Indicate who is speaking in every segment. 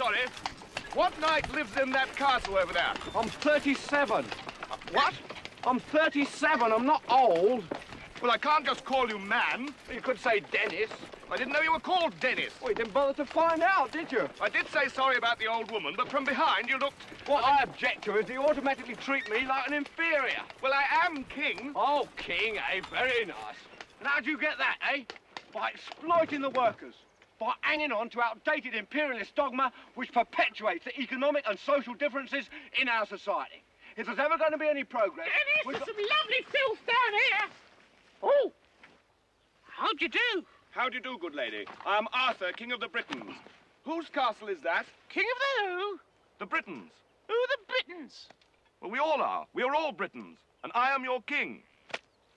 Speaker 1: sorry. What knight lives in that castle over there?
Speaker 2: I'm 37.
Speaker 1: What?
Speaker 2: I'm 37. I'm not old.
Speaker 1: Well, I can't just call you man.
Speaker 2: You could say Dennis.
Speaker 1: I didn't know you were called Dennis.
Speaker 2: Well, you didn't bother to find out, did you?
Speaker 1: I did say sorry about the old woman, but from behind you looked...
Speaker 2: What I object to is you automatically treat me like an inferior.
Speaker 1: Well, I am king.
Speaker 2: Oh, king, eh? Very nice. And how'd you get that, eh? By exploiting the workers. By hanging on to outdated imperialist dogma which perpetuates the economic and social differences in our society. If there's ever going to be any progress...
Speaker 3: Dennis, there's some lovely filth down here. Oh, how'd you do?
Speaker 1: How do you do, good lady? I am Arthur, King of the Britons. Whose castle is that?
Speaker 3: King of the who?
Speaker 1: The Britons.
Speaker 3: Who are the Britons?
Speaker 1: Well, we all are. We are all Britons. And I am your king.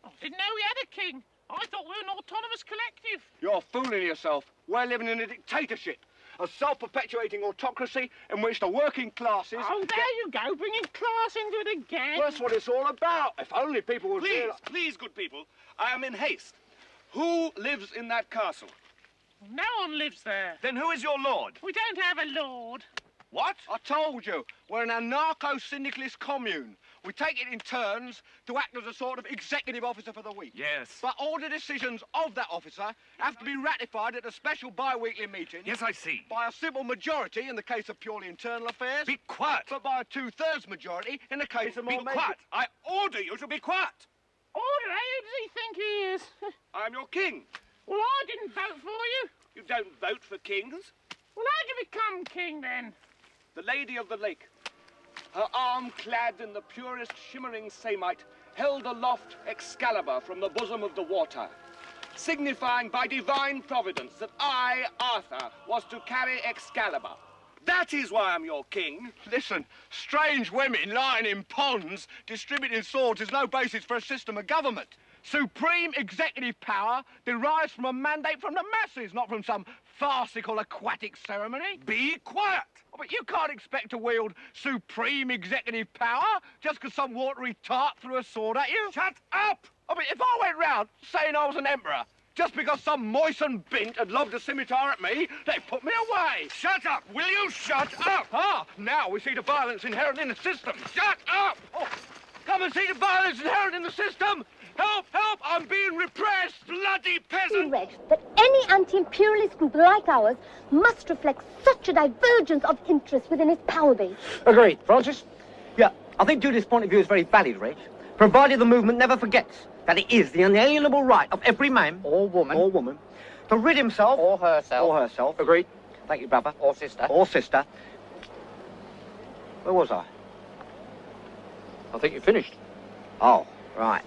Speaker 3: I didn't know we had a king. I thought we were an autonomous collective.
Speaker 2: You're fooling yourself. We're living in a dictatorship. A self-perpetuating autocracy in which the working classes...
Speaker 3: Oh, there you go, bringing class into it again.
Speaker 2: Well, that's what it's all about. If only people would...
Speaker 1: Please, please, good people. I am in haste. Who lives in that castle?
Speaker 3: No one lives there.
Speaker 1: Then who is your lord?
Speaker 3: We don't have a lord.
Speaker 1: What?
Speaker 2: I told you, we're an anarcho-syndicalist commune. We take it in turns to act as a sort of executive officer for the week.
Speaker 1: Yes.
Speaker 2: But all the decisions of that officer have to be ratified at a special bi-weekly meeting.
Speaker 1: Yes, I see.
Speaker 2: By a simple majority in the case of purely internal affairs.
Speaker 1: Be quiet.
Speaker 2: But by a two-thirds majority in the case of more...
Speaker 1: Be quiet. I order you to be quiet.
Speaker 3: Order, eh? Who does he think he is?
Speaker 1: I'm your king.
Speaker 3: Well, I didn't vote for you.
Speaker 1: You don't vote for kings.
Speaker 3: Well, how'd you become king, then?
Speaker 1: The Lady of the Lake, her arm clad in the purest shimmering samite, held aloft Excalibur from the bosom of the water, signifying by divine providence that I, Arthur, was to carry Excalibur. That is why I'm your king.
Speaker 2: Listen, strange women lying in ponds distributing swords is no basis for a system of government. Supreme executive power derives from a mandate from the masses, not from some farcical aquatic ceremony.
Speaker 1: Be quiet.
Speaker 2: Oh, but you can't expect to wield supreme executive power just because some watery tart threw a sword at you.
Speaker 1: Shut up!
Speaker 2: I mean, if I went round saying I was an emperor, just because some moistened bint had lobbed a scimitar at me, they'd put me away.
Speaker 1: Shut up! Will you shut up?
Speaker 2: Ah, now we see the violence inherent in the system.
Speaker 1: Shut up!
Speaker 2: Oh, come and see the violence inherent in the system. Help, help, I'm being repressed.
Speaker 1: Bloody peasant!
Speaker 4: Read that any anti-imperialist group like ours must reflect such a divergence of interest within its power base.
Speaker 5: Agreed. Francis? Yeah, I think Judith's point of view is very valid, Reg, provided the movement never forgets that it is the unalienable right of every man
Speaker 6: or woman
Speaker 5: to rid himself
Speaker 6: or herself.
Speaker 5: Agreed. Thank you, brother.
Speaker 6: Or sister.
Speaker 5: Where was I?
Speaker 6: I think you finished.
Speaker 5: Oh, right.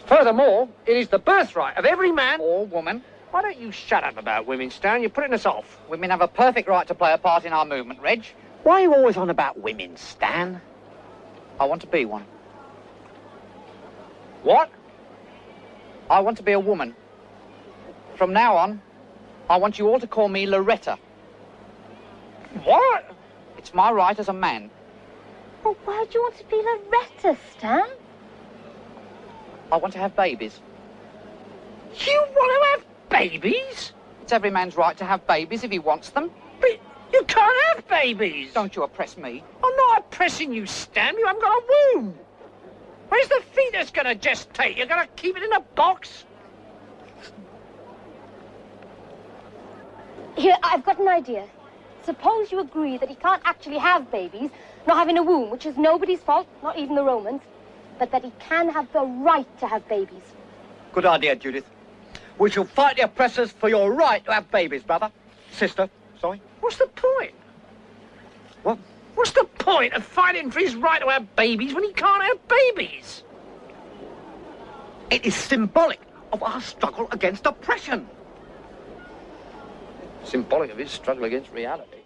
Speaker 6: Furthermore, it is the birthright of every man
Speaker 5: Or woman.
Speaker 6: Why don't you shut up about women, Stan? You're putting us off.
Speaker 7: Women have a perfect right to play a part in our movement, Reg.
Speaker 5: Why are you always on about women, Stan?
Speaker 7: I want to be one.
Speaker 6: What?
Speaker 7: I want to be a woman. From now on, I want you all to call me Loretta.
Speaker 6: What?
Speaker 7: It's my right as a man.
Speaker 4: Well, why do you want to be Loretta, Stan?
Speaker 7: I want to have babies.
Speaker 6: You want to have babies?
Speaker 7: It's every man's right to have babies if he wants them.
Speaker 6: But you can't have babies.
Speaker 7: Don't you oppress me.
Speaker 6: I'm not oppressing you, Stan. You haven't got a womb. Where's the fetus going to gestate? You're going to keep it in a box?
Speaker 4: Here, I've got an idea. Suppose you agree that he can't actually have babies, not having a womb, which is nobody's fault, not even the Romans, but that he can have the right to have babies.
Speaker 5: Good idea, Judith. We shall fight the oppressors for your right to have babies, brother. Sister, sorry.
Speaker 6: What's the point?
Speaker 5: What?
Speaker 6: What's the point of fighting for his right to have babies when he can't have babies?
Speaker 5: It is symbolic of our struggle against oppression.
Speaker 6: Symbolic of his struggle against reality.